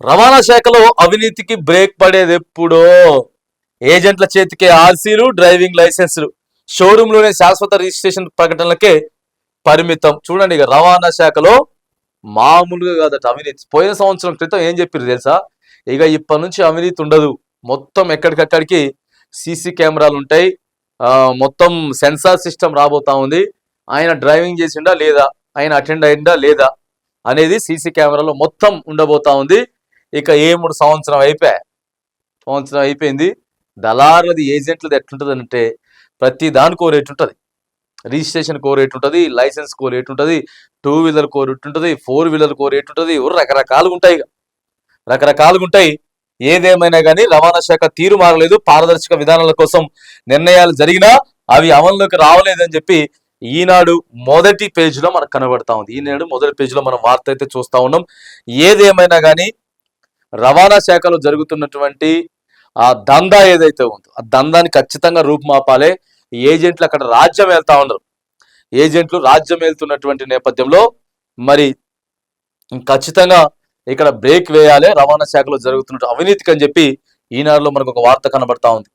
రవాణా శాఖలో అవినీతికి బ్రేక్ పడేది ఎప్పుడో. ఏజెంట్ల చేతికే ఆర్సీలు, డ్రైవింగ్ లైసెన్సులు, షోరూంలోనే శాశ్వత రిజిస్ట్రేషన్ ప్రకటనలకే పరిమితం. చూడండి, ఇక రవాణా శాఖలో మామూలుగా కాదట అవినీతి. పోయిన సంవత్సరం క్రితం ఏం చెప్పారు తెలుసా? ఇక ఇప్పటి నుంచి అవినీతి ఉండదు, మొత్తం ఎక్కడికక్కడికి సీసీ కెమెరాలు ఉంటాయి, మొత్తం సెన్సార్ సిస్టమ్ రాబోతా ఉంది. ఆయన డ్రైవింగ్ చేసిండా లేదా, ఆయన అటెండ్ అయిందా లేదా అనేది సీసీ కెమెరాలో మొత్తం ఉండబోతా ఉంది. ఇక సంవత్సరం అయిపోయింది. దళారులది, ఏజెంట్లది ఎట్లుంటుంది అంటే ప్రతి దానికో రేటు ఉంటుంది. రిజిస్ట్రేషన్ కో రేటు ఉంటుంది, లైసెన్స్ కో రేటు ఉంటుంది, 2 వీలర్ కో రేటు ఉంటుంది, 4 వీలర్ కో రేటు ఉంటుంది, రకరకాలుగా ఉంటాయి. ఏదేమైనా కానీ రవాణా శాఖ తీరు మారలేదు. పారదర్శక విధానాల కోసం నిర్ణయాలు జరిగినా అవి అమల్లోకి రావలేదని చెప్పి ఈనాడు మొదటి పేజీలో మనకు కనబడతా ఉంది. ఈనాడు మొదటి పేజీలో మనం వార్త అయితే చూస్తా ఉన్నాం. ఏదేమైనా కానీ రవాణా శాఖలో జరుగుతున్నటువంటి ఆ దందా ఏదైతే ఉందో ఆ దందాన్ని ఖచ్చితంగా రూపుమాపాలే. ఏజెంట్లు అక్కడ రాజ్యం వెళ్తా ఉన్నారు. ఏజెంట్లు రాజ్యం వెళ్తున్నటువంటి నేపథ్యంలో మరి ఖచ్చితంగా ఇక్కడ బ్రేక్ వేయాలి రవాణా శాఖలో జరుగుతున్న అవినీతికి అని చెప్పి ఈనాడులో మనకు ఒక వార్త కనబడతా ఉంది.